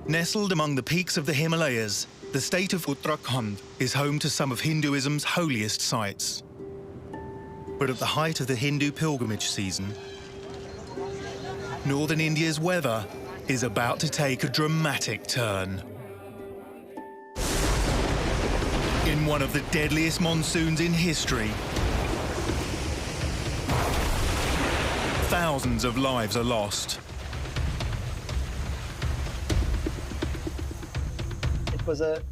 Nestled among the peaks of the Himalayas, the state of Uttarakhand is home to some of Hinduism's holiest sites. But at the height of the Hindu pilgrimage season, northern India's weather is about to take a dramatic turn. In one of the deadliest monsoons in history, thousands of lives are lost. It was a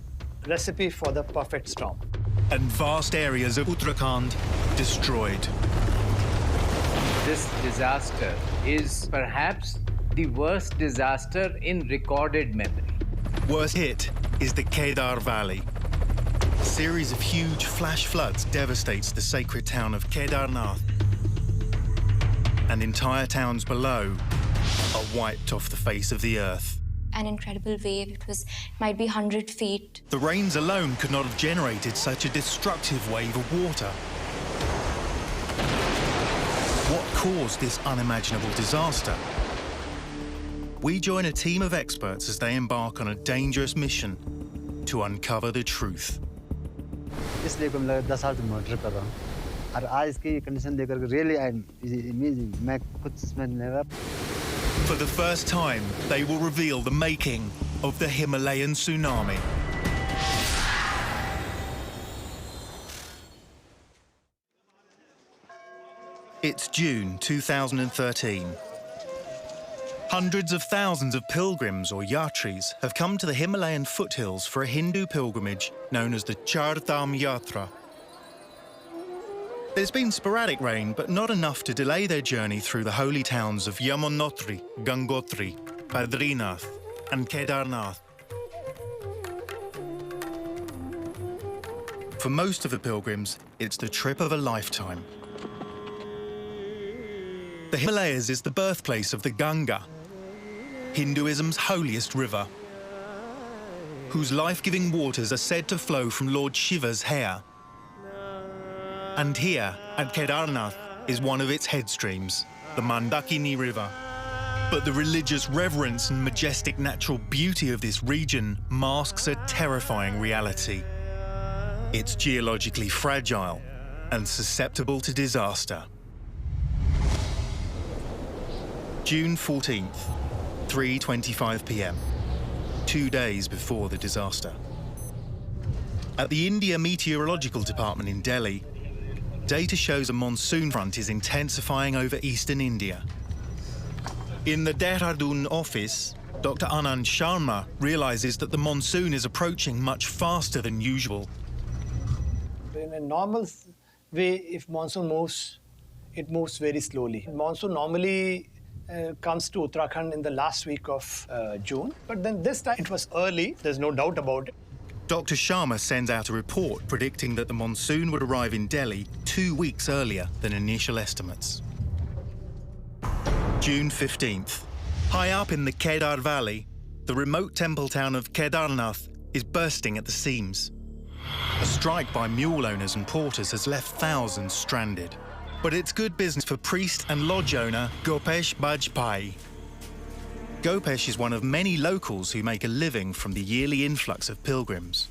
recipe for the perfect storm. And vast areas of Uttarakhand destroyed. This disaster is perhaps the worst disaster in recorded memory. Worst hit is the Kedar Valley. A series of huge flash floods devastates the sacred town of Kedarnath. And entire towns below are wiped off the face of the earth. An incredible wave. Might be 100 feet. The rains alone could not have generated such a destructive wave of water. What caused this unimaginable disaster? We join a team of experts as they embark on a dangerous mission to uncover the truth. इसलिए को मिला 10 साल से monitor कर रहा हूँ और आज की कंडीशन देखकर रियली आई अमेजिंग मैं खुद समझ नहीं रहा. For the first time, they will reveal the making of the Himalayan Tsunami. It's June 2013. Hundreds of thousands of pilgrims or yatris have come to the Himalayan foothills for a Hindu pilgrimage known as the Char Dham Yatra. There's been sporadic rain, but not enough to delay their journey through the holy towns of Yamunotri, Gangotri, Badrinath and Kedarnath. For most of the pilgrims, it's the trip of a lifetime. The Himalayas is the birthplace of the Ganga, Hinduism's holiest river, whose life-giving waters are said to flow from Lord Shiva's hair. And here, at Kedarnath, is one of its headstreams, the Mandakini River. But the religious reverence and majestic natural beauty of this region masks a terrifying reality. It's geologically fragile and susceptible to disaster. June 14th, 3:25 p.m., 2 days before the disaster. At the India Meteorological Department in Delhi, data shows a monsoon front is intensifying over eastern India. In the Dehradun office, Dr. Anand Sharma realizes that the monsoon is approaching much faster than usual. In a normal way, if monsoon moves, it moves very slowly. Monsoon normally comes to Uttarakhand in the last week of June, but then this time it was early, there's no doubt about it. Dr. Sharma sends out a report predicting that the monsoon would arrive in Delhi 2 weeks earlier than initial estimates. June 15th. High up in the Kedar Valley, the remote temple town of Kedarnath is bursting at the seams. A strike by mule owners and porters has left thousands stranded. But it's good business for priest and lodge owner Gopesh Bajpai. Gopesh is one of many locals who make a living from the yearly influx of pilgrims.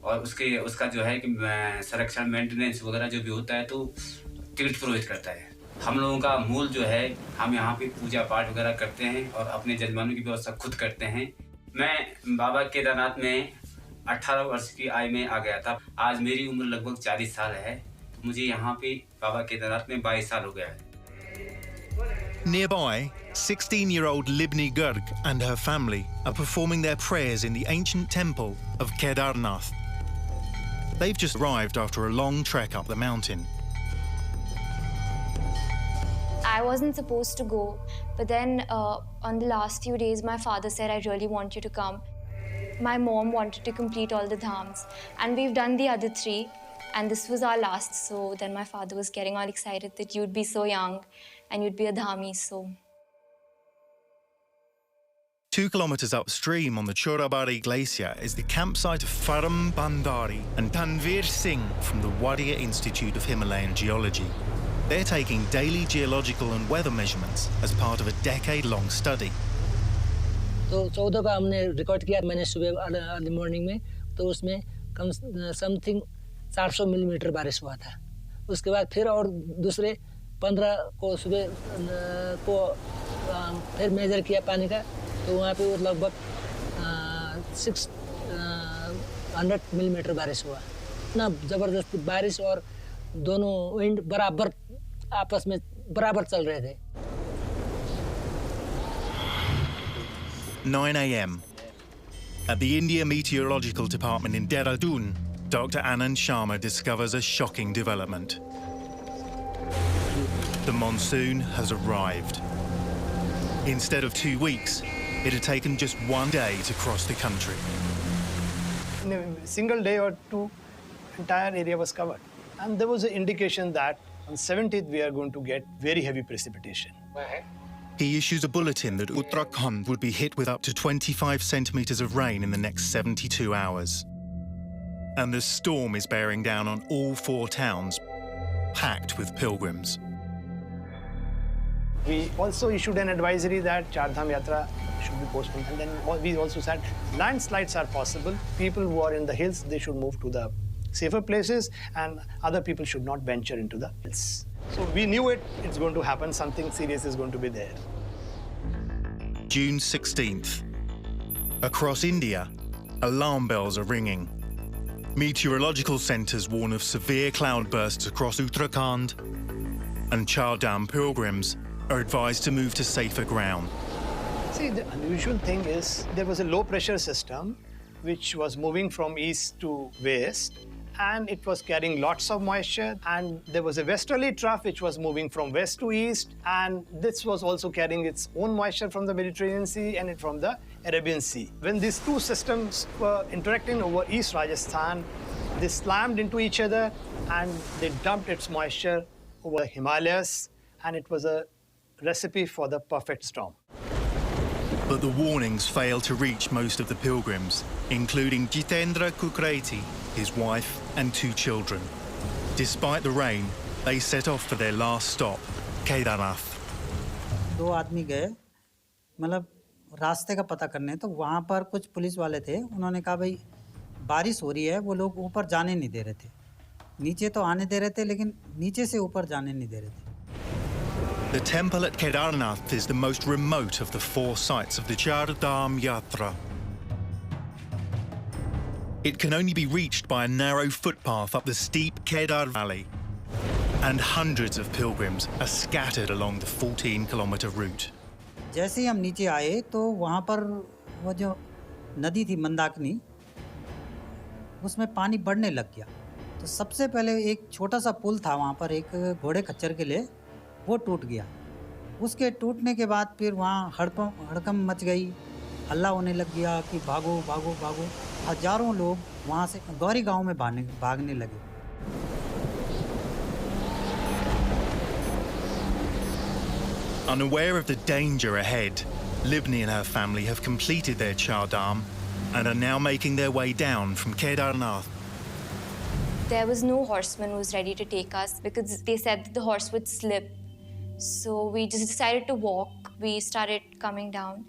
और उसका जो है कि संरक्षण maintenance वगैरह जो भी होता है तो तीर्थ पुरोहित करता है. हम लोगों का मूल जो है हम यहाँ पे पूजा पाठ वगैरह करते हैं और अपने जजमानों की व्यवस्था खुद करते हैं. मैं बाबा केदारनाथ में 18 वर्ष की आयु में आ गया था. आज मेरी उम्र लगभग 40 साल है. मुझे यहाँ पे बाबा केदारनाथ में 22 साल हो गया है. Nearby, 16-year-old Libni Garg and her family are performing their prayers in the ancient temple of Kedarnath. They've just arrived after a long trek up the mountain. I wasn't supposed to go, but then on the last few days, my father said, I really want you to come. My mom wanted to complete all the dhams, and we've done the other 3. And this was our last, so then my father was getting all excited that you'd be so young and you'd be a dhami, so. 2 kilometers upstream on the Chorabari Glacier is the campsite of Faram Bandari and Tanvir Singh from the Wadia Institute of Himalayan Geology. They're taking daily geological and weather measurements as part of a decade-long study. तो 14 का हमने record किया मैंने सुबह early morning में, तो उसमें कम something 400 millimetre बारिश हुआ था। उसके बाद फिर और दूसरे 15 को सुबह को फिर मेजर किया पानी का, तो वहाँ पे लगभग 600 मिलीमीटर बारिश हुआ। इतना ज़बरदस्त बारिश और दोनों विंड बराबर आपस में बराबर चल रहे थे। 9 a.m. At the India Meteorological Department in Dehradun, Dr. Anand Sharma discovers a shocking development. The monsoon has arrived. Instead of 2 weeks, it had taken just 1 day to cross the country. In a single day or two, entire area was covered. And there was an indication that on 17th we are going to get very heavy precipitation. He issues a bulletin that Uttarakhand would be hit with up to 25 centimetres of rain in the next 72 hours. And the storm is bearing down on all 4 towns, packed with pilgrims. We also issued an advisory that Char Dham Yatra should be postponed. And then we also said landslides are possible. People who are in the hills, they should move to the safer places, and other people should not venture into the hills. So we knew it's going to happen, something serious is going to be there. June 16th. Across India, alarm bells are ringing. Meteorological centres warn of severe cloudbursts across Uttarakhand, and Char Dham pilgrims are advised to move to safer ground. See, the unusual thing is there was a low pressure system which was moving from east to west, and it was carrying lots of moisture, and there was a westerly trough which was moving from west to east, and this was also carrying its own moisture from the Mediterranean Sea and from the Arabian Sea. When these two systems were interacting over East Rajasthan, they slammed into each other and they dumped its moisture over the Himalayas, and it was a recipe for the perfect storm. But the warnings fail to reach most of the pilgrims, including Jitendra Kukreti, his wife and 2 children. Despite the rain, they set off for their last stop, Kedarnath. 2 आदमी गए, मतलब रास्ते का पता करने, तो वहाँ पर कुछ पुलिस वाले थे। उन्होंने कहा भाई बारिश हो रही है, वो लोग ऊपर जाने नहीं दे रहे थे। नीचे तो आने दे रहे थे, लेकिन नीचे से ऊपर जाने नहीं दे रहे थे। The temple at Kedarnath is the most remote of the 4 sites of the Char Dham Yatra. It can only be reached by a narrow footpath up the steep Kedar Valley, and hundreds of pilgrims are scattered along the 14-kilometre route. जैसे ही हम नीचे आए तो वहाँ पर वो जो नदी थी मंदाकिनी, उसमें पानी बढ़ने लग गया। तो सबसे पहले एक छोटा सा पुल था वहाँ पर एक घोड़े खच्चर के लिए, वो टूट गया। उसके टूटने के बाद फिर वहाँ हड़कम मच गई, हल्ला होने लग गया कि भागो भागो भागो। हजारों लोग वहाँ से गौरी गांव में भागने लगे। Unaware of the danger ahead, Libni and her family have completed their Char Dham and are now making their way down from Kedarnath. There was no horseman who was ready to take us because they said that the horse would slip. So we just decided to walk. We started coming down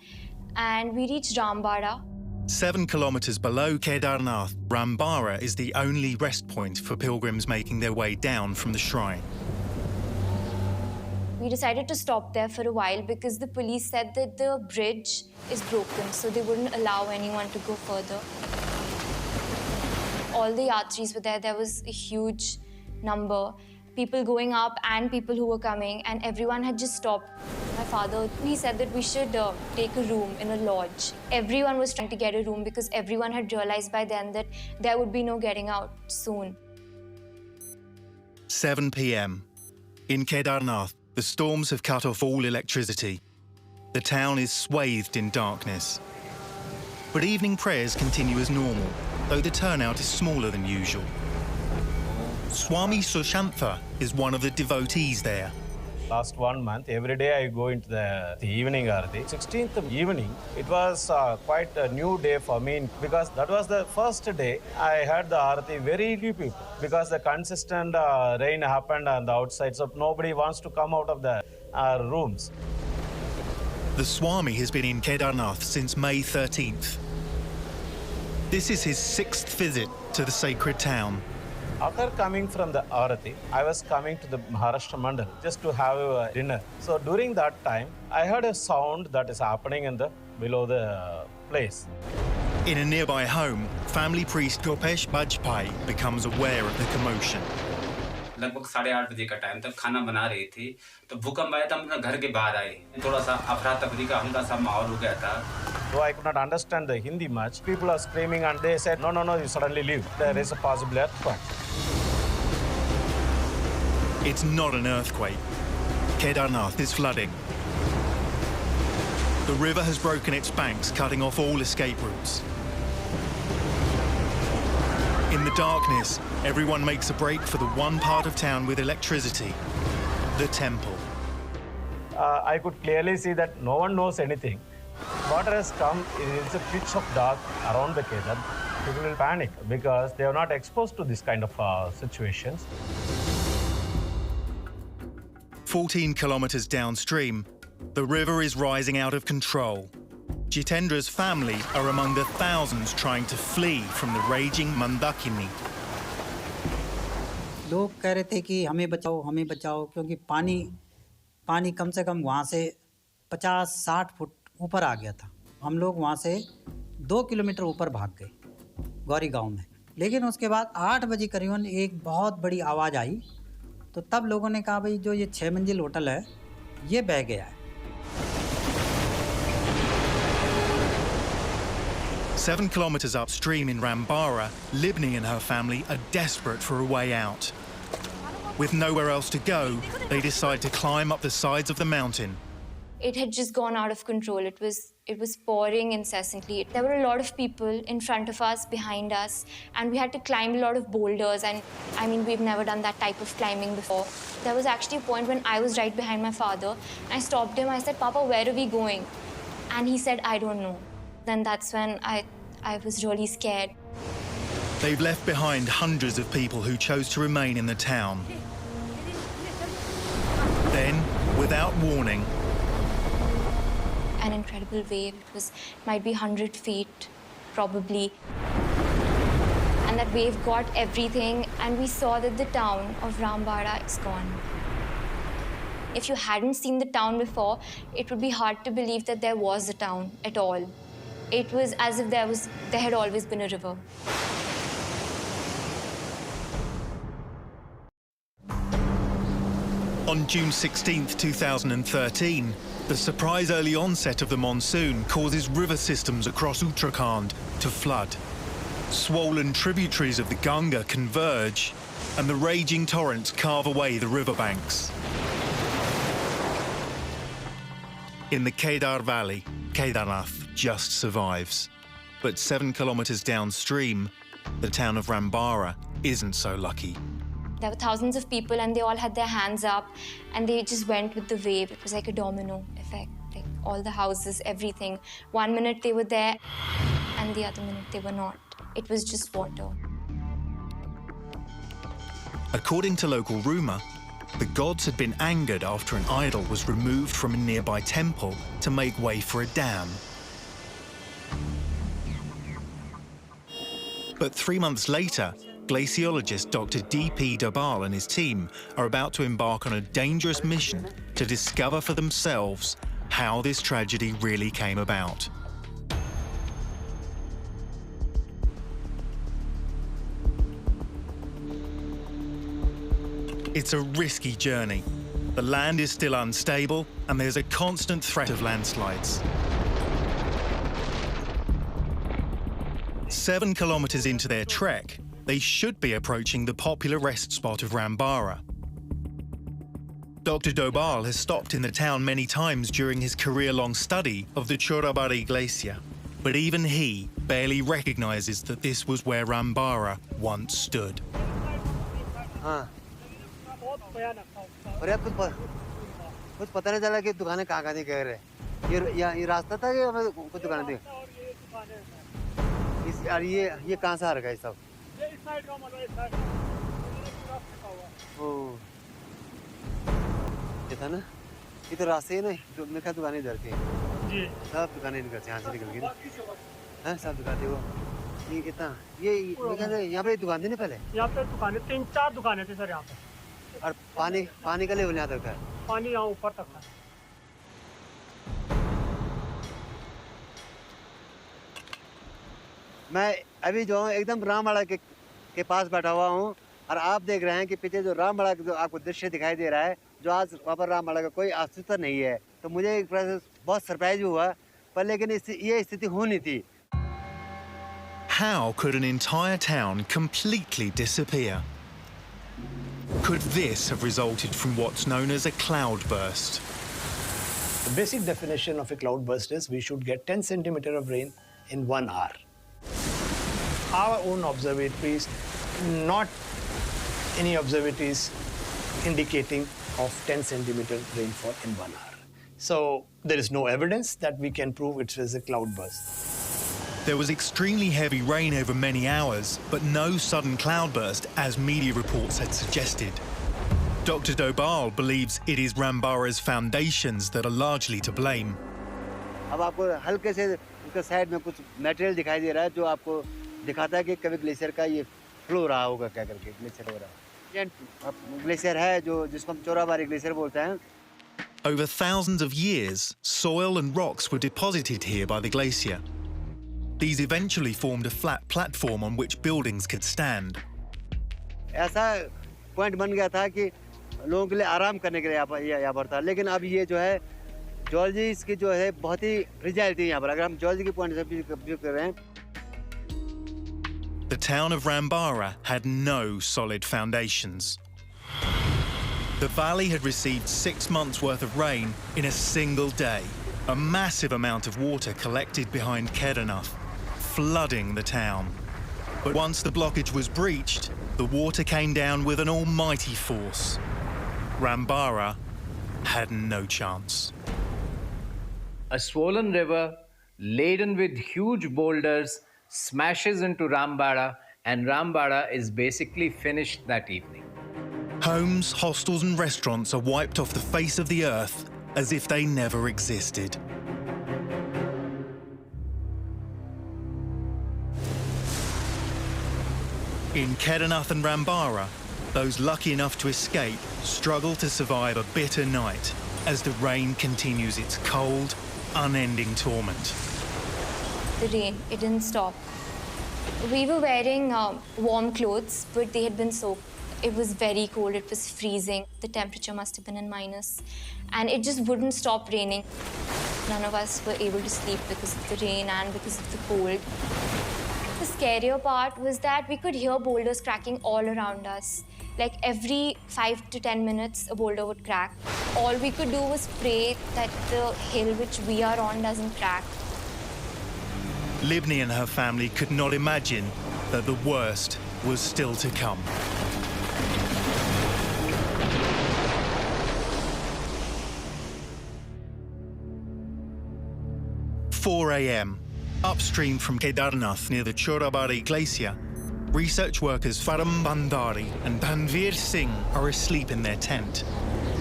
and we reached Rambara. 7 kilometres below Kedarnath, Rambara is the only rest point for pilgrims making their way down from the shrine. We decided to stop there for a while because the police said that the bridge is broken, so they wouldn't allow anyone to go further. All the yatris were there. There was a huge number, people going up and people who were coming, and everyone had just stopped. My father, he said that we should take a room in a lodge. Everyone was trying to get a room because everyone had realized by then that there would be no getting out soon. 7 p.m. In Kedarnath, the storms have cut off all electricity. The town is swathed in darkness. But evening prayers continue as normal, though the turnout is smaller than usual. Swami Sushantha is one of the devotees there. Last 1 month, every day I go into the evening Aarti. 16th evening, it was quite a new day for me because that was the first day I had the Aarti very few people because the consistent rain happened on the outside, so nobody wants to come out of the rooms. The Swami has been in Kedarnath since May 13th. This is his 6th visit to the sacred town. After coming from the Arati, I was coming to the Maharashtra Mandal just to have a dinner. So during that time, I heard a sound that is happening in the below the place. In a nearby home, family priest Gopesh Bajpai becomes aware of the commotion. लगभग 8:30 बजे का time, तब खाना बना रहे थे तो भूकंप आया, तब हम घर के बाहर आए। थोड़ा सा अफरा तफरी का हल्का सा माहौल हो गया था। Though I could not understand the Hindi much, people are screaming and they said, no, you suddenly leave. There is a possible earthquake. It's not an earthquake. Kedarnath is flooding. The river has broken its banks, cutting off all escape routes. In the darkness, everyone makes a break for the one part of town with electricity, the temple. I could clearly see that no one knows anything. Water has come, it's a pitch of dark around the Kedar. People will panic because they are not exposed to this kind of situations. 14 kilometers downstream, the river is rising out of control. Jitendra's family are among the thousands trying to flee from the raging Mandakini. लोग कह रहे थे कि हमें बचाओ क्योंकि पानी कम से कम वहाँ से 50-60 फुट ऊपर आ गया था। हम लोग वहाँ से 2 किलोमीटर ऊपर भाग गए गौरी गांव में। लेकिन उसके बाद 8 बजे करीबन एक बहुत बड़ी आवाज़ आई, तो तब लोगों ने कहा भाई जो ये 6 मंजिल होटल है ये बह गया है। 7 kilometers upstream in Rambara, Libni and her family are desperate for a way out. With nowhere else to go, they decide to climb up the sides of the mountain. It had just gone out of control. It was pouring incessantly. There were a lot of people in front of us, behind us, and we had to climb a lot of boulders. And I mean, we've never done that type of climbing before. There was actually a point when I was right behind my father, and I stopped him. I said, "Papa, where are we going?" And he said, "I don't know." Then that's when I was really scared. They've left behind hundreds of people who chose to remain in the town. Then, without warning, an incredible wave. It might be 100 feet, probably. And that wave got everything, and we saw that the town of Rambara is gone. If you hadn't seen the town before, it would be hard to believe that there was a town at all. It was as if there had always been a river. On June 16th, 2013, the surprise early onset of the monsoon causes river systems across Uttarakhand to flood. Swollen tributaries of the Ganga converge, and the raging torrents carve away the riverbanks. In the Kedar Valley, Kedarnath just survives. But 7 kilometers downstream, the town of Rambara isn't so lucky. There were thousands of people, and they all had their hands up, and they just went with the wave. It was like a domino effect, like all the houses, everything. 1 minute they were there, and the other minute they were not. It was just water. According to local rumour, the gods had been angered after an idol was removed from a nearby temple to make way for a dam. But 3 months later, glaciologist Dr. D.P. Dobal and his team are about to embark on a dangerous mission to discover for themselves how this tragedy really came about. It's a risky journey. The land is still unstable, and there's a constant threat of landslides. 7 kilometers into their trek, they should be approaching the popular rest spot of Rambara. Dr. Dobal has stopped in the town many times during his career-long study of the Chorabari Glacier, but even he barely recognizes that this was where Rambara once stood. और यार कुछ पता नहीं चला कि दुकानें कहाँ थी कह रहे ये रास्ता था कि हमें कुछ दुकानें थी इस यार ये कहाँ से आ रखा है सब ये इस साइड का मतलब इस साइड ओ ये था ना ये तो रास्ते ही नहीं मेरे ख्याल दुकानें इधर थी जी सब दुकानें निकल यहाँ से निकल गई ना, हैं सब दुकानें वो ये कितना ये यहाँ पे दुकान थी ना पहले, यहाँ पे दुकानें 3-4 दुकानें थी सर यहाँ पे। और पानी का लेवल यहाँ तक है। पानी यहाँ ऊपर तक था। मैं अभी जो हूँ एकदम रामबाड़ा के पास बैठा हुआ हूँ और आप देख रहे हैं कि पीछे जो रामबाड़ा का जो आपको दृश्य दिखाई दे रहा है, जो आज वहाँ पर रामबाड़ा का कोई अस्तित्व नहीं है, तो मुझे एक तरह से बहुत सरप्राइज हुआ, पर लेकिन ये स्थिति होनी थी। How could an entire town completely disappear? Could this have resulted from what's known as a cloudburst? The basic definition of a cloudburst is we should get 10 centimeter of rain in 1 hour. Our own observatories, not any observatories indicating of 10 centimeter rainfall in 1 hour. So there is no evidence that we can prove it was a cloudburst. There was extremely heavy rain over many hours, but no sudden cloudburst as media reports had suggested. Dr. Dobal believes it is Rambara's foundations that are largely to blame. अब आपको हल्के से उसके side में कुछ material दिखाई दे रहा है जो आपको दिखाता है कि कभी ग्लेशियर का ये फ्लो रहा होगा, क्या करके ग्लेशियर हो रहा है। ग्लेशियर है जो जिसको हम चोराबारी ग्लेशियर बोलते हैं। Over thousands of years, soil and rocks were deposited here by the glacier. These eventually formed a flat platform on which buildings could stand. ऐसा पॉइंट बन गया था कि लोगों के लिए आराम करने के लिए यहाँ पर था, लेकिन अब ये जो है जियोलॉजी इसकी जो है बहुत ही फ्रेजाइल थी यहाँ पर, अगर हम जियोलॉजी के पॉइंट से व्यू कर रहे हैं। The town of Rambara had no solid foundations. The valley had received 6 months' worth of rain in a single day. A massive amount of water collected behind Kedarnath, flooding the town. But once the blockage was breached, the water came down with an almighty force. Rambara had no chance. A swollen river laden with huge boulders smashes into Rambara, and Rambara is basically finished that evening. Homes, hostels and restaurants are wiped off the face of the earth as if they never existed. In Kedarnath and Rambara, those lucky enough to escape struggle to survive a bitter night as the rain continues its cold, unending torment. The rain, it didn't stop. We were wearing warm clothes, but they had been soaked. It was very cold, it was freezing. The temperature must have been in minus. And it just wouldn't stop raining. None of us were able to sleep because of the rain and because of the cold. The scarier part was that we could hear boulders cracking all around us. Like every 5 to 10 minutes, a boulder would crack. All we could do was pray that the hill which we are on doesn't crack. Libni and her family could not imagine that the worst was still to come. 4 a.m. Upstream from Kedarnath near the Chorabari Glacier, research workers Faram Bandari and Tanvir Singh are asleep in their tent.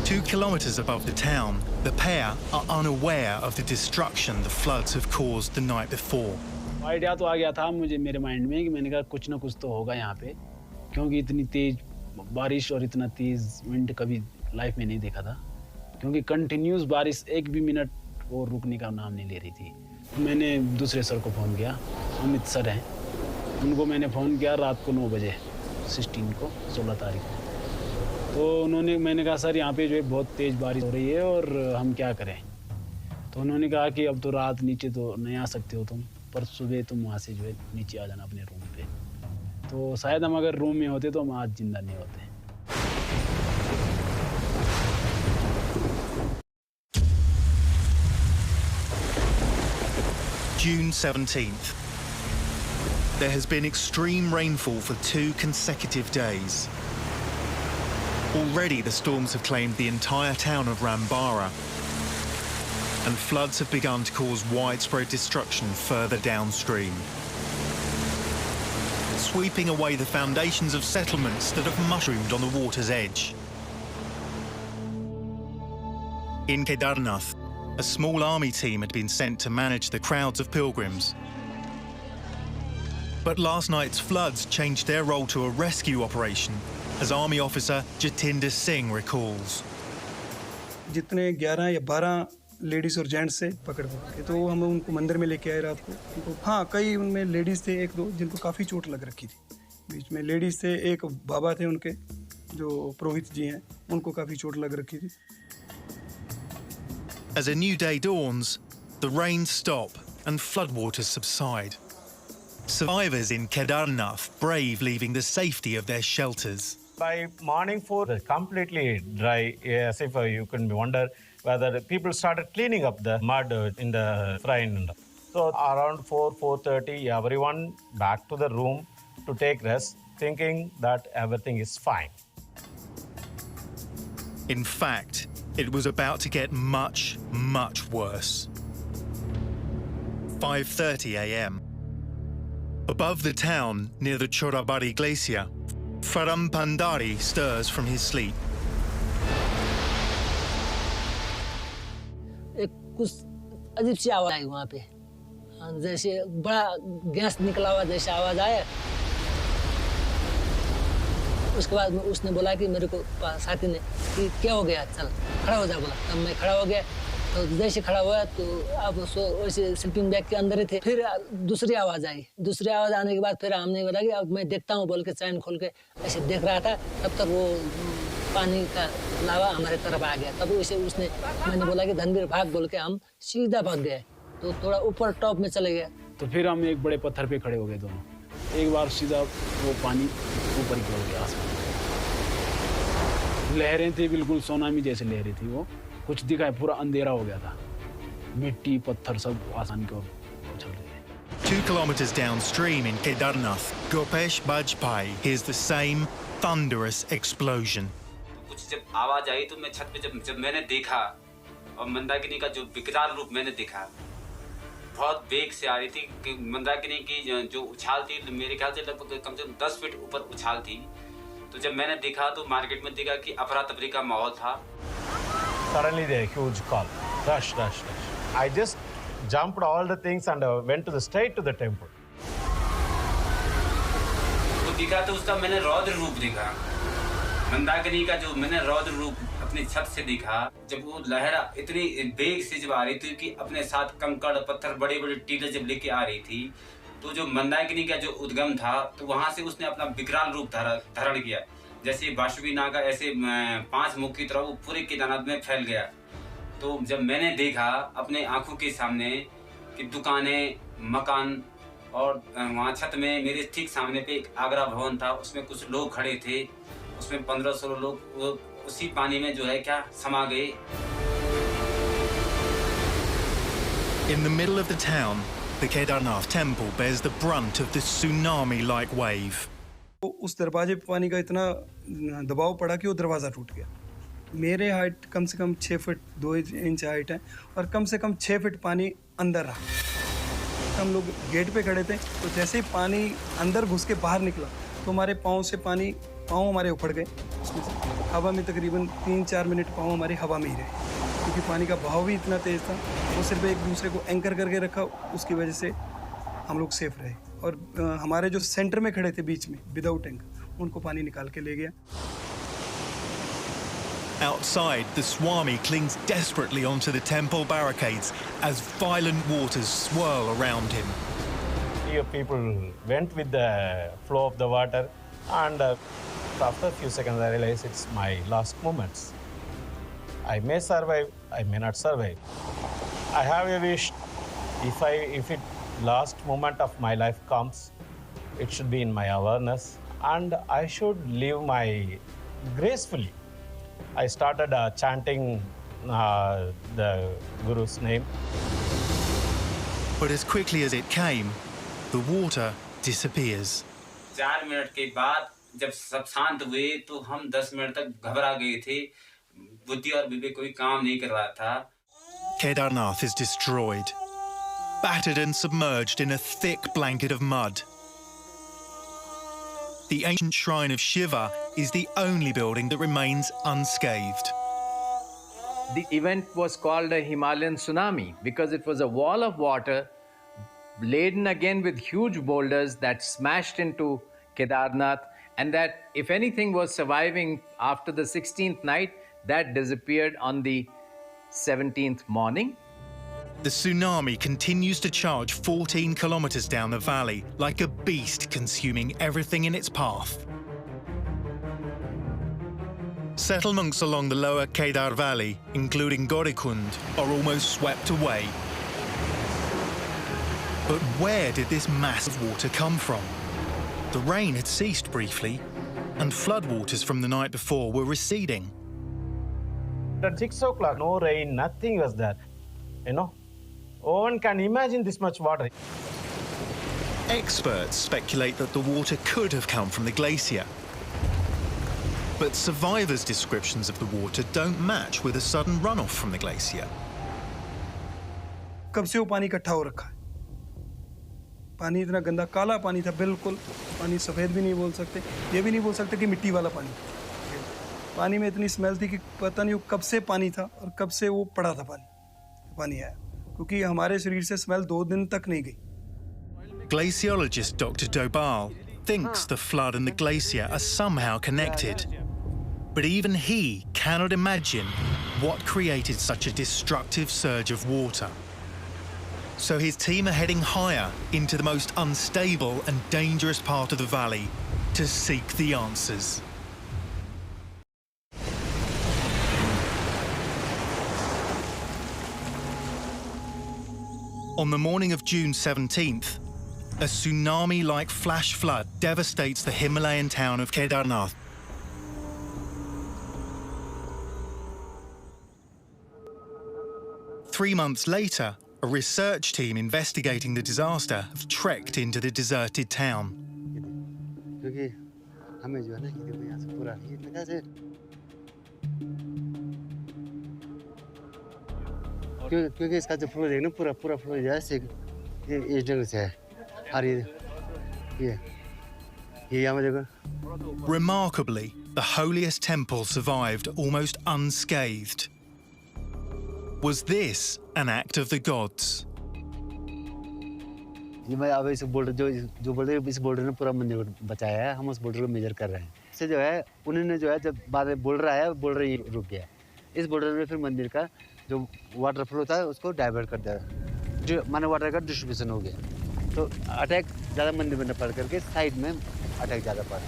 2 kilometers above the town, the pair are unaware of the destruction the floods have caused the night before. Idea तो आ गया था मुझे मेरे mind में कि मैंने कहा कुछ ना कुछ तो होगा यहाँ पे, क्योंकि इतनी तेज बारिश और इतना तेज विंड कभी लाइफ में नहीं देखा था, क्योंकि कंटिन्यूस बारिश एक भी मिनट और रुकने का नाम नहीं ले रही थी। मैंने दूसरे सर को फ़ोन किया, अमित सर हैं, उनको मैंने फ़ोन किया रात को 9 बजे 16 तारीख को। तो मैंने कहा सर यहाँ पे जो है बहुत तेज़ बारिश हो रही है और हम क्या करें। तो उन्होंने कहा कि अब तो रात नीचे तो नहीं आ सकते हो तुम, पर सुबह तुम वहाँ से जो है नीचे आ जाना अपने रूम पे। तो शायद हम अगर रूम में होते तो हम आज जिंदा नहीं होते। June 17th. There has been extreme rainfall for 2 consecutive days. Already the storms have claimed the entire town of Rambara, and floods have begun to cause widespread destruction further downstream, sweeping away the foundations of settlements that have mushroomed on the water's edge. In Kedarnath, A small army team had been sent to manage the crowds of pilgrims. But last night's floods changed their role to a rescue operation, as Army officer Jatinder Singh recalls. जितने 11 या 12 ladies और gents से पकड़ के तो हम उनको मंदिर में लेके आए रात को। उनको हाँ, कई उनमें लेडीज़ थे, एक दो जिनको काफ़ी चोट लग रखी थी। बीच में लेडीज़ थे, एक बाबा थे उनके जो पुरोहित जी हैं, उनको काफ़ी चोट लग रखी थी। As a new day dawns, the rains stop and floodwaters subside. Survivors in Kedarnath brave leaving the safety of their shelters. By morning 4, it's completely dry, as if you can wonder whether people started cleaning up the mud in the shrine. So around 4:30, everyone back to the room to take rest, thinking that everything is fine. In fact, it was about to get much, much worse. 5:30 a.m. Above the town, near the Chorabari glacier, Faram Pandari stirs from his sleep. एक कुछ अजीब सी आवाज आई वहाँ पे, जैसे बड़ा gas निकला हुआ जैसे आवाज आया। उसके बाद उसने बोला कि मेरे को साथी ने कि क्या हो गया, चल खड़ा हो जा बोला। तब मैं खड़ा हो गया, तो जैसे खड़ा हुआ तो अब वैसे स्लीपिंग बैग के अंदर ही थे। फिर दूसरी आवाज़ आई, दूसरी आवाज़ आने के बाद फिर हमने बोला कि अब मैं देखता हूँ बोल के चैन खोल के ऐसे देख रहा था। तब तक वो पानी का लावा हमारे तरफ आ गया। तब उसे उसने मैंने बोला कि धनवीर भाग बोल के हम सीधा भाग गए, तो थोड़ा ऊपर टॉप में चले गए। तो फिर हम एक बड़े पत्थर पे खड़े हो गए दोनों। एक बार सीधा वो पानी ऊपर की ओर गया आसमान। लहरें थी बिल्कुल सुनामी जैसे लहरें थी, वो कुछ दिखाई, पूरा अंधेरा हो गया था। मिट्टी पत्थर सब आसमान की ओर उछल रहे थे। 2 kilometers downstream in Kedarnath, Gopesh Bajpai hears the same thunderous explosion. कुछ जब आवाज आई तो मैं छत पे जब मैंने देखा और मंदाकिनी का जो विकराल रूप मैंने देखा, बहुत वेग से आ रही थी कि मंदाकिनी की जो उछाल थी मेरे ख्याल से लगभग कम से कम 10 फीट ऊपर उछाल थी। तो जब मैंने देखा तो मार्केट में देखा कि अफरा तफरी का माहौल था। Suddenly the huge call, rush. I just jumped all the things and went straight to the temple. वो दिखा तो उसका मैंने रौद्र रूप देखा, मंदाकिनी का जो मैंने रौद्र रूप अपनी छत से दिखा। जब वो लहरा इतनी वेग से जब आ रही थी कि अपने साथ कंकड़ पत्थर बड़े बड़े टीले जब लेके आ रही थी, तो जो मंदाकिनी का जो उद्गम था तो वहां से उसने अपना विकराल रूप धारण किया। जैसे बाशुबी नागा ऐसे 5 मुख की तरह वो पूरे केदारनाथ में फैल गया। तो जब मैंने देखा अपने आंखों के सामने कि दुकानें, मकान और वहाँ छत में मेरे ठीक सामने पे एक आगरा भवन था, उसमें कुछ लोग खड़े थे, उसमें 15-16 लोग उसी पानी में जो है क्या समा गए। In the middle of the town, the Kedarnath temple bears the brunt of the tsunami-like wave. उस दरवाजे पे पानी का इतना दबाव पड़ा कि वो दरवाज़ा टूट गया। मेरे हाइट कम से कम 6 फीट 2 इंच हाइट है और कम से कम 6 फीट पानी अंदर रहा। हम लोग गेट पे खड़े थे, तो जैसे ही पानी अंदर घुस के बाहर निकला तो हमारे पाँव हमारे उखड़ गए। उसमें से हवा में तकरीबन 3-4 मिनट पाँव हमारे हवा में ही रहे, क्योंकि पानी का बहाव भी इतना तेज़ था। वो सिर्फ एक दूसरे को एंकर करके रखा, उसकी वजह से हम लोग सेफ रहे। और हमारे जो सेंटर में खड़े थे बीच में विदाउट एंकर, उनको पानी निकाल के ले गया। Outside, the Swami clings desperately onto the temple barricades as violent waters swirl around him. Here people went with the flow of the water, and after a few seconds I realized it's my last moments. I may survive, I may not survive. I have a wish, if it last moment of my life comes, it should be in my awareness, and I should live my gracefully. I started chanting the Guru's name. But as quickly as it came, the water disappears. 4 minute के बाद जब सब शांत हुए तो हम 10 minute तक घबरा गए थे। बुद्धि और विवेक कोई काम नहीं कर रहा था। Kedarnath is destroyed, battered and submerged in a thick blanket of mud. The ancient shrine of Shiva is the only building that remains unscathed. The event was called a Himalayan Tsunami because it was a wall of water laden again with huge boulders that smashed into Kedarnath, and that if anything was surviving after the 16th night, that disappeared on the 17th morning. The tsunami continues to charge 14 kilometers down the valley, like a beast consuming everything in its path. Settlements along the lower Kedar Valley, including Gorikund, are almost swept away. But where did this mass of water come from? The rain had ceased briefly, and floodwaters from the night before were receding. At 6 o'clock, no rain, nothing was there. You know, no one can imagine this much water. Experts speculate that the water could have come from the glacier. But survivors' descriptions of the water don't match with a sudden runoff from the glacier. कब से वो पानी इकट्ठा हो रखा है? पानी इतना गंदा काला पानी था, बिल्कुल पानी सफ़ेद भी नहीं बोल सकते, ये भी नहीं बोल सकते कि मिट्टी वाला पानी। पानी में इतनी स्मेल थी कि पता नहीं वो कब से पानी था और कब से वो पड़ा था पानी आया, क्योंकि हमारे शरीर से स्मेल 2 दिन तक नहीं गई। Glaciologist Dr. Dobal thinks the flood and the glacier are somehow connected. But even he cannot imagine what created such a destructive surge of water. So his team are heading higher into the most unstable and dangerous part of the valley to seek the answers. On the morning of June 17th, a tsunami-like flash flood devastates the Himalayan town of Kedarnath. Three months later, a research team investigating the disaster have trekked into the deserted town. क्योंकि इसका जो flow देखना पूरा flow जैसे ये इस जगह से है और ये यहाँ देखो. Remarkably, the holiest temple survived almost unscathed. Was this an act of the gods? ये मैं अब इस बोल्डर जो बोल्डर इस बोल्डर ने पूरा मंदिर को बचाया है, हम उस बोल्डर को मेजर कर रहे हैं. इससे जो है उन्होंने जो है जब बाद में बोल्डर आया, बोल्डर ये रुक गया. इस बोल्डर ने फिर मंदिर का जो वाटर फ्लो था उसको डाइवर्ट कर दिया, जो माने वाटर का डिस्ट्रीब्यूशन हो गया. तो अटैक ज़्यादा मंदिर में न पड़ करके साइड में अटैक ज़्यादा पड़ा.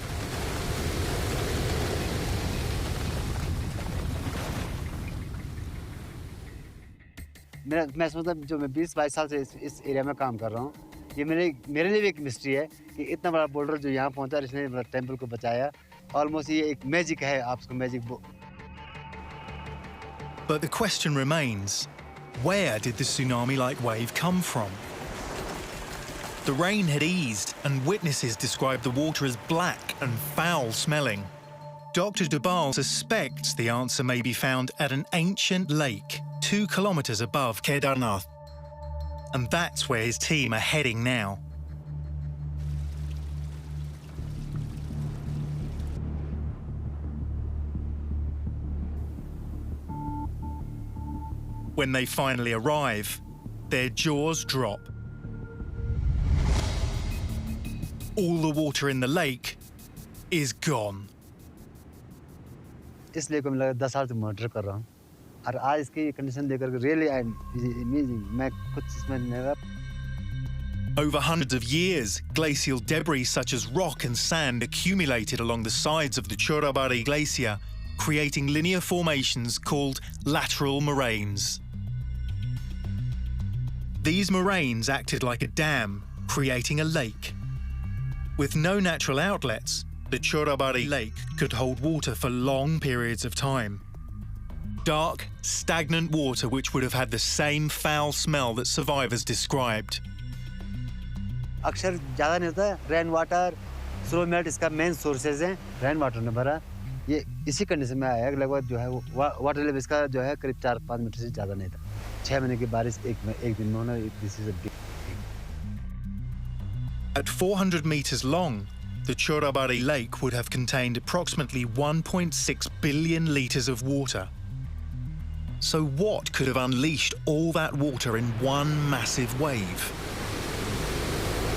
मैं समझता जो मैं 20-22 साल से इस एरिया में काम कर रहा हूँ, ये मेरे लिए भी एक मिस्ट्री है कि इतना बड़ा बोल्डर जो यहाँ पहुँचा, इसने टेंपल को बचाया. ऑलमोस्ट ये एक मैजिक है, आप उसको magic. But the question remains, where did the tsunami-like wave come from? The rain had eased and witnesses described the water as black and foul-smelling. Dr. Dubal suspects the answer may be found at an ancient lake 2 kilometers above Kedarnath. And that's where his team are heading now. When they finally arrive, their jaws drop. All the water in the lake is gone. इस lake को मैं लगा 10 साल से monitor कर रहा हूँ, और आज इसकी कंडीशन देखकर रियली मैं कुछ इसमें नहीं लगा. Over hundreds of years, glacial debris such as rock and sand accumulated along the sides of the Chorabari Glacier, creating linear formations called lateral moraines. These moraines acted like a dam, creating a lake. With no natural outlets, the Chorabari Lake could hold water for long periods of time. Dark, stagnant water which would have had the same foul smell that survivors described. अक्सर ज़्यादा नहीं होता. Rain water, slow melt इसका main sources हैं. Rain water ने भरा, ये इसी कंडीशन में आया. लगभग जो है वाटर लेवल इसका जो है करीब 4-5 मीटर से ज़्यादा नहीं था. 6 महीने की बारिश एक दिन में होना, this is a big. At 400 meters long, the Chorabari Lake would have contained approximately 1.6 billion liters of water. So what could have unleashed all that water in one massive wave?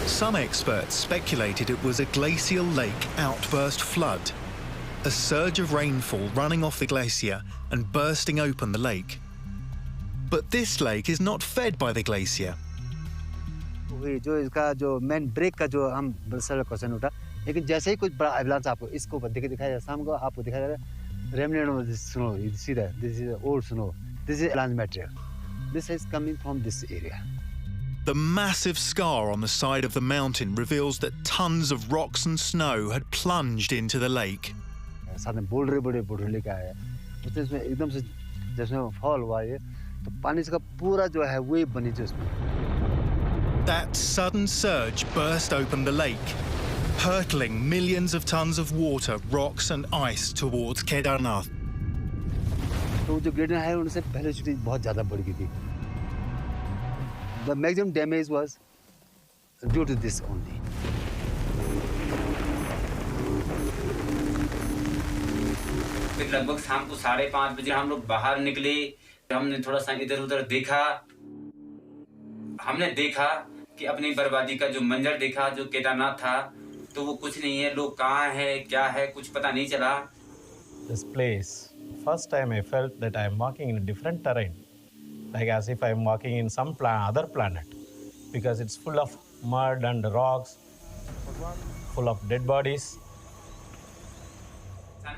Some experts speculated it was a glacial lake outburst flood, a surge of rainfall running off the glacier and bursting open the lake. But this lake is not fed by the glacier. जो इसका जो main break का जो हम बड़ा question उठा, लेकिन जैसे ही कुछ बड़ा एवलांस आपको इसको दिखाया जाए, शाम को आपको दिखाया जा रहा है remnant of this snow. You see that this is old snow. This is avalanche material. This is coming from this area. The massive scar on the side of the mountain reveals that tons of rocks and snow had plunged into the lake. साथ में boulder बड़े लेके आए, उसमें एकदम से जैसे fall हुआ ये, तो पानी का पूरा जो है वेव बनी थी उसमें. That sudden surge burst open the lake, hurtling millions of tons of water, rocks and ice towards Kedarnath. तो जो ग्रेडेंट है उनसे पहले सिटी बहुत ज़्यादा बढ़ गई थी. The maximum damage was due to this only. फिर लगभग शाम को 5:30 बजे हम लोग बाहर निकले. हमने थोड़ा सा इधर उधर देखा. हमने देखा कि अपनी बर्बादी का जो मंजर देखा, जो केदारनाथ था, तो वो कुछ नहीं है. लोग कहाँ है, क्या है, कुछ पता नहीं चला. This place, first time I felt that I am walking in a different terrain, like as if I am walking in some other planet, because it's full of mud and rocks, full of dead bodies.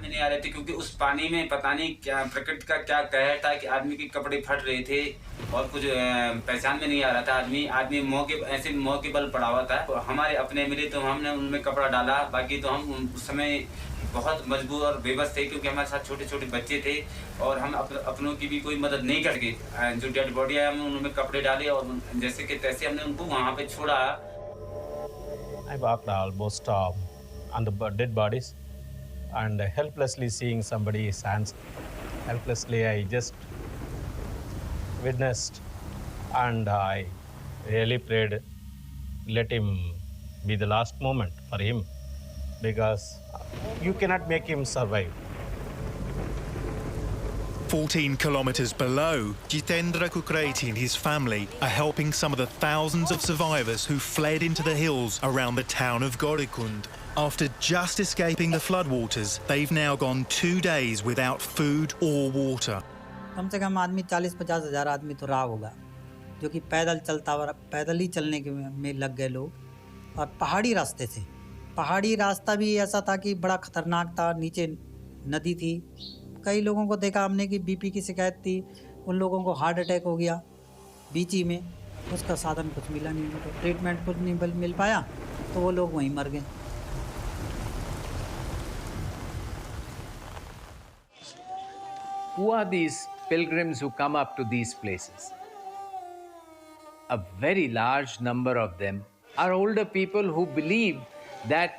में नहीं आ रहे थे क्योंकि उस पानी में पता नहीं क्या प्रकृति का क्या कहर था कि आदमी के कपड़े फट रहे थे और कुछ पहचान में नहीं आ रहा था. आदमी मौके बल पड़ा हुआ था. तो हमारे अपने मिले तो हमने उनमें कपड़ा डाला. बाकी तो हम उस समय बहुत मजबूर और बेबस थे क्योंकि हमारे साथ छोटे छोटे बच्चे थे और हम अपनों की भी कोई मदद नहीं कर सके. जो डेड बॉडी है हमने उनमें कपड़े डाले और जैसे कि तैसे हमने उनको वहाँ पे छोड़ा. I walked almost on the dead bodies and helplessly seeing somebody's hands. Helplessly I just witnessed and I really prayed, let him be the last moment for him, because you cannot make him survive. 14 kilometers below, Jitendra Kukreti and his family are helping some of the thousands of survivors who fled into the hills around the town of Gorikund. After just escaping the floodwaters, they've now gone 2 days without food or water. कम से कम आदमी 40-50 हज़ार आदमी तो रहा होगा, जो कि पैदल ही चलने के में लग गए लोग. और पहाड़ी रास्ते थे. पहाड़ी रास्ता भी ऐसा था कि बड़ा खतरनाक था. नीचे नदी थी. कई लोगों को देखा हमने कि बीपी की शिकायत थी. उन लोगों को हार्ट अटैक हो गया बीची में. उसका साधन कुछ मिला नहीं, उनको ट्रीटमेंट कुछ नहीं मिल पाया, तो वो लोग वहीं मर गए. Who are these pilgrims who come up to these places? A very large number of them are older people who believe that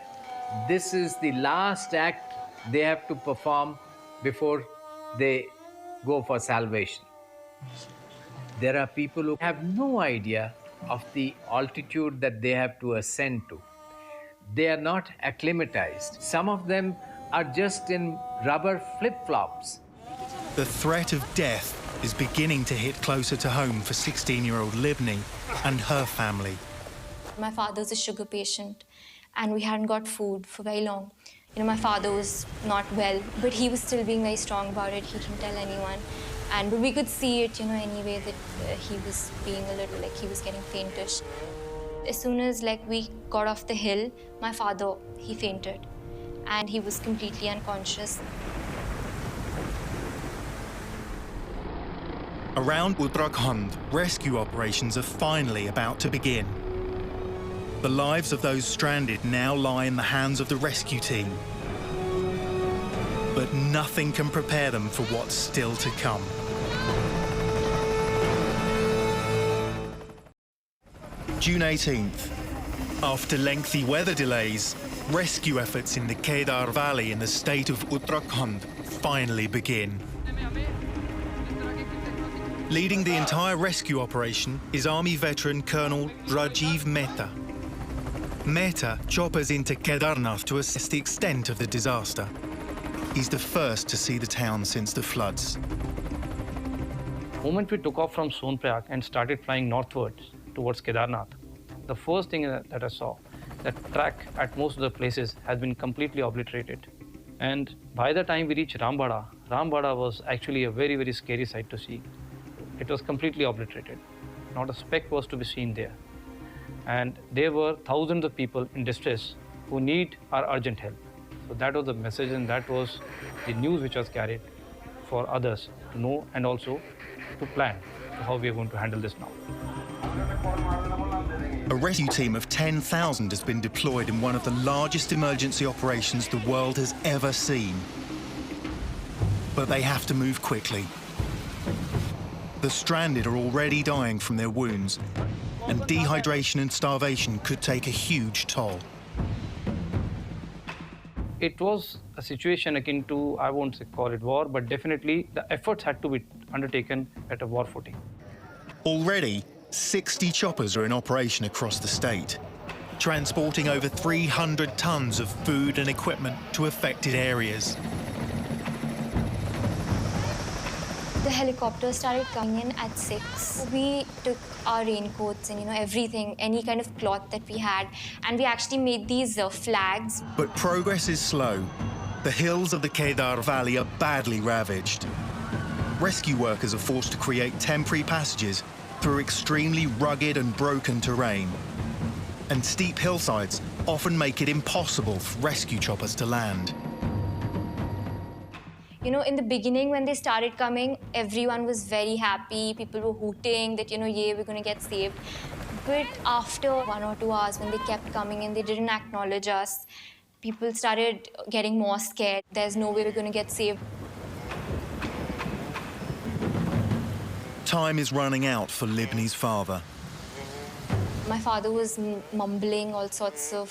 this is the last act they have to perform before they go for salvation. There are people who have no idea of the altitude that they have to ascend to. They are not acclimatized. Some of them are just in rubber flip-flops. The threat of death is beginning to hit closer to home for 16-year-old Libni and her family. My father's a sugar patient and we hadn't got food for very long. My father was not well, but he was still being very strong about it. He didn't tell anyone. But we could see it, anyway, that he was being a little, he was getting faintish. As soon as, we got off the hill, my father, he fainted. And he was completely unconscious. Around Uttarakhand, rescue operations are finally about to begin. The lives of those stranded now lie in the hands of the rescue team. But nothing can prepare them for what's still to come. June 18th. After lengthy weather delays, rescue efforts in the Kedar Valley in the state of Uttarakhand finally begin. Leading the entire rescue operation is Army veteran Colonel Rajiv Mehta. Mehta choppers into Kedarnath to assess the extent of the disaster. He's the first to see the town since the floods. moment we took off from Sonprayag and started flying northwards towards Kedarnath, the first thing that I saw, that track at most of the places has been completely obliterated. And by the time we reached Rambada was actually a very, very scary sight to see. It was completely obliterated. Not a speck was to be seen there. And there were thousands of people in distress who need our urgent help. So that was the message, and that was the news which was carried for others to know and also to plan how we are going to handle this now. A rescue team of 10,000 has been deployed in one of the largest emergency operations the world has ever seen. But they have to move quickly. The stranded are already dying from their wounds, and dehydration and starvation could take a huge toll. It was a situation akin to, I won't call it war, but definitely the efforts had to be undertaken at a war footing. Already, 60 choppers are in operation across the state, transporting over 300 tons of food and equipment to affected areas. The helicopter started coming in at 6. We took our raincoats and everything, any kind of cloth that we had, and we actually made these flags. But progress is slow. The hills of the Kedar Valley are badly ravaged. Rescue workers are forced to create temporary passages through extremely rugged and broken terrain. And steep hillsides often make it impossible for rescue choppers to land. In the beginning when they started coming, everyone was very happy. People were hooting that, yeah, we're going to get saved. But after 1 or 2 hours, when they kept coming and they didn't acknowledge us, people started getting more scared. There's no way we're going to get saved. Time is running out for Libni's father. My father was mumbling all sorts of,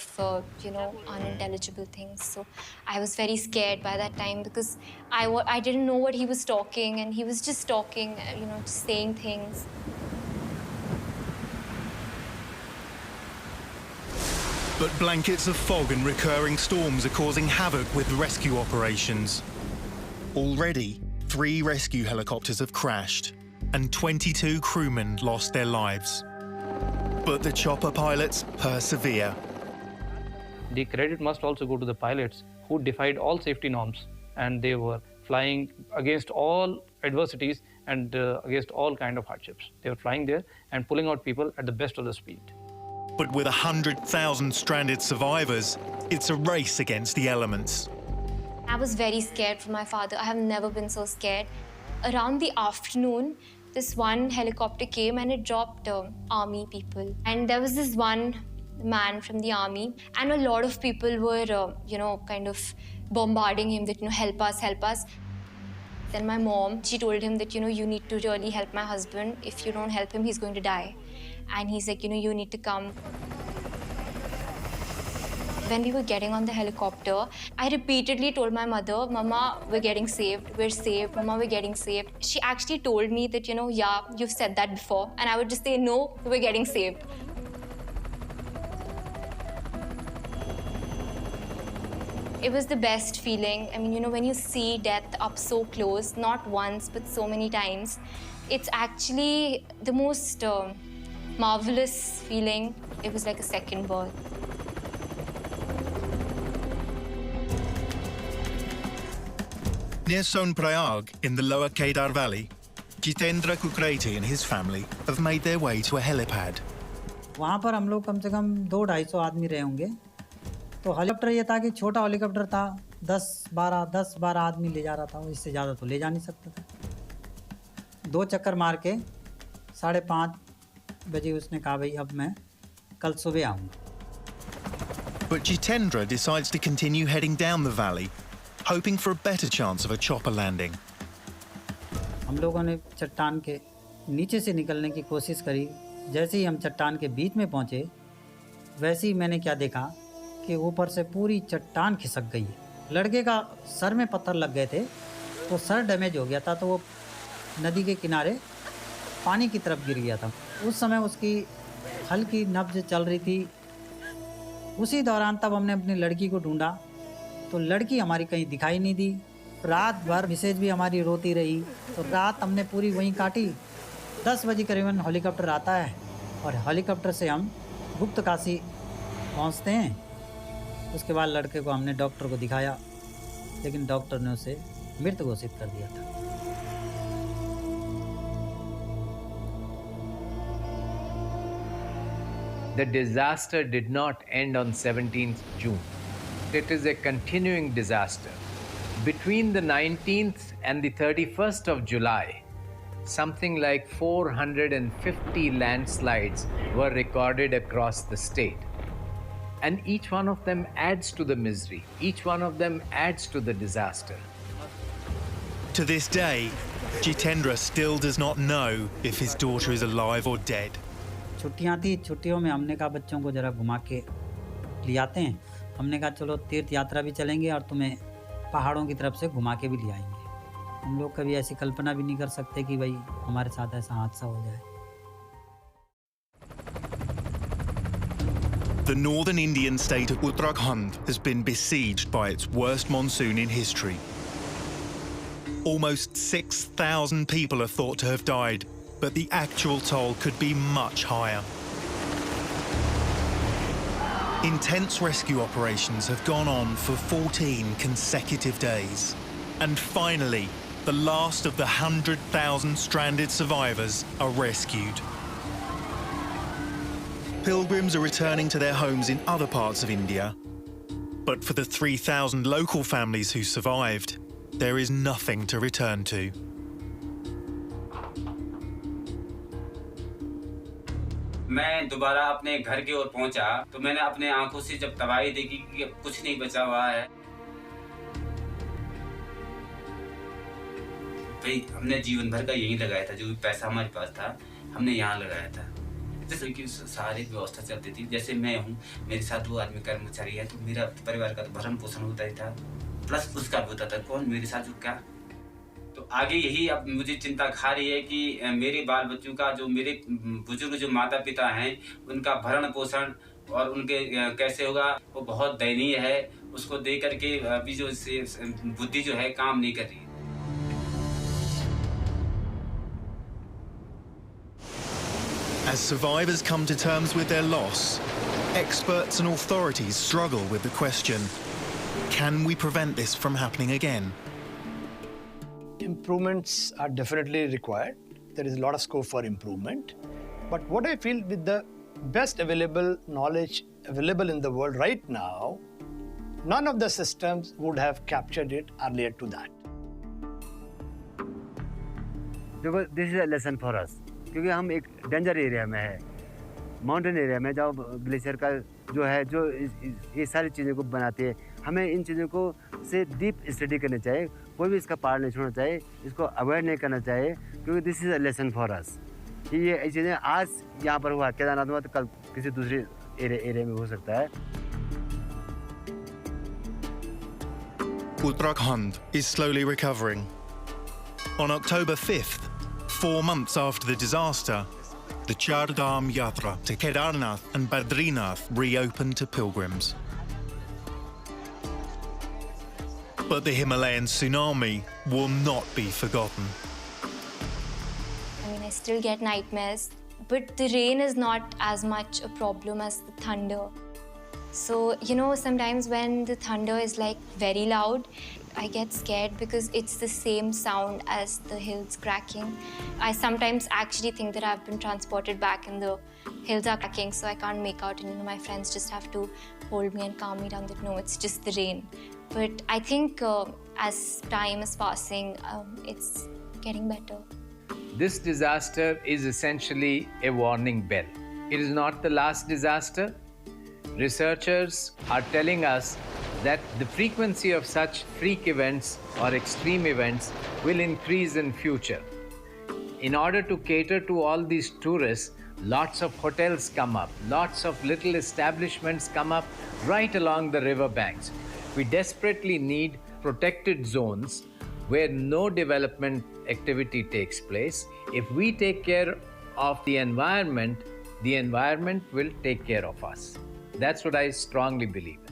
unintelligible things. So I was very scared by that time because I didn't know what he was talking, and he was just talking, just saying things. But blankets of fog and recurring storms are causing havoc with rescue operations. Already, 3 rescue helicopters have crashed, and 22 crewmen lost their lives. But the chopper pilots persevere. The credit must also go to the pilots who defied all safety norms, and they were flying against all adversities and against all kind of hardships. They were flying there and pulling out people at the best of the speed. But with 100,000 stranded survivors, it's a race against the elements. I was very scared for my father. I have never been so scared. Around the afternoon, this one helicopter came and it dropped army people. And there was this one man from the army, and a lot of people were, kind of bombarding him that, help us, help us. Then my mom, she told him that, you need to really help my husband. If you don't help him, he's going to die. And he's like, you need to come. When we were getting on the helicopter, I repeatedly told my mother, Mama, we're getting saved, we're saved, Mama, we're getting saved. She actually told me that, yeah, you've said that before. And I would just say, no, we're getting saved. It was the best feeling. I mean, when you see death up so close, not once, but so many times, it's actually the most marvelous feeling. It was like a second birth. Near Sonprayag, in the lower Kedar Valley, Jitendra Kukreti and his family have made their way to a helipad. वहाँ पर हम लोग कम से कम 200-250 आदमी रहे होंगे। तो helicopter ये था कि छोटा हेलीकॉप्टर था, 10-12 आदमी ले जा रहा था, इससे ज़्यादा तो ले जा नहीं सकता था। 2 चक्कर मार के 5:30 बजे उसने कहा, भाई अब मैं कल सुबह आऊँगा। But Jitendra decides to continue heading down the valley, hoping for a better chance of a chopper landing. हम लोगों ने चट्टान के नीचे से निकलने की कोशिश करी। जैसे ही हम चट्टान के बीच में पहुंचे, वैसे ही मैंने क्या देखा कि ऊपर से पूरी चट्टान खिसक गई है। लड़के का सर में पत्थर लग गए थे, तो सर डैमेज हो गया था, तो वो नदी के किनारे पानी की तरफ गिर गया था। उस समय उसकी हल्की नब्ज चल रही थी। उसी दौरान तब हमने अपनी लड़की को ढूंढा, तो लड़की हमारी कहीं दिखाई नहीं दी। रात भर मिसेज भी हमारी रोती रही, तो रात हमने पूरी वहीं काटी। 10 बजे करीबन हेलीकॉप्टर आता है और हेलीकॉप्टर से हम गुप्त काशी पहुंचते हैं। उसके बाद लड़के को हमने डॉक्टर को दिखाया, लेकिन डॉक्टर ने उसे मृत घोषित कर दिया था। The disaster did not end on 17th June. It is a continuing disaster. Between the 19th and the 31st of July, something like 450 landslides were recorded across the state. And each one of them adds to the misery. Each one of them adds to the disaster. To this day, Jitendra still does not know if his daughter is alive or dead. छुट्टियाँ थी, छुट्टियों में हमने कहा बच्चों को ज़रा घुमा के ले आते हैं। हमने कहा चलो तीर्थ यात्रा भी चलेंगे और तुम्हें पहाड़ों की तरफ से घुमा के भी ले आएंगे। हम लोग कभी ऐसी कल्पना भी नहीं कर सकते कि भाई हमारे साथ ऐसा हादसा हो जाए। The northern Indian state of Uttarakhand has been besieged by its worst monsoon in history. Almost 6,000 people are thought to have died, but the actual toll could be much higher. Intense rescue operations have gone on for 14 consecutive days. And finally, the last of the 100,000 stranded survivors are rescued. Pilgrims are returning to their homes in other parts of India. But for the 3,000 local families who survived, there is nothing to return to. मैं दोबारा अपने घर की ओर पहुंचा तो मैंने अपने आंखों से जब तबाही देखी कि कुछ नहीं बचा हुआ है, भाई हमने जीवन भर का यही लगाया था, जो भी पैसा हमारे पास था हमने यहाँ लगाया था। जैसे कि सारी व्यवस्था चलती थी, जैसे मैं हूँ, मेरे साथ वो आदमी कर्मचारी है, तो मेरा परिवार का तो भरण पोषण होता ही था, प्लस उसका भी होता था। कौन मेरे साथ जो क्या, तो आगे यही अब मुझे चिंता खा रही है कि मेरे बाल बच्चों का, जो मेरे बुजुर्ग जो माता पिता हैं, उनका भरण पोषण और उनके कैसे होगा, वो बहुत दयनीय है। उसको देख करके अभी जो बुद्धि जो है काम नहीं कर रही है। As survivors come to terms with their loss, experts and authorities struggle with the question, can we prevent this from happening again? Improvements are definitely required. There is a lot of scope for improvement. But what I feel, with the best available knowledge available in the world right now, none of the systems would have captured it earlier to that. Because this is a lesson for us. क्योंकि हम एक danger area में है, mountain area में, जहाँ glacier का जो है, जो ये सारी चीज़ों को बनाती है, हमें इन चीज़ों को से डीप स्टडी करनी चाहिए। कोई भी इसका पार्ट नहीं छोड़ना चाहिए, इसको अवॉइड नहीं करना चाहिए, क्योंकि this is a lesson for us. ये चीज़ें आज यहाँ पर हुआ, केदारनाथ हुआ, तो कल किसी दूसरे एरिया में हो सकता है। Uttarakhand is slowly recovering. On October 5th, 4 months after the disaster, the Char Dham Yatra to Kedarnath and Badrinath reopened to pilgrims. But the Himalayan tsunami will not be forgotten. I mean, I still get nightmares, but the rain is not as much a problem as the thunder. So, you know, sometimes when the thunder is like very loud, I get scared because it's the same sound as the hills cracking. I sometimes actually think that I've been transported back and the hills are cracking, so I can't make out, and you know, my friends just have to hold me and calm me down that no, it's just the rain. But I think as time is passing, it's getting better. This disaster is essentially a warning bell. It is not the last disaster. Researchers are telling us that the frequency of such freak events or extreme events will increase in future. In order to cater to all these tourists, lots of hotels come up, lots of little establishments come up right along the river banks. We desperately need protected zones where no development activity takes place. If we take care of the environment will take care of us. That's what I strongly believe in.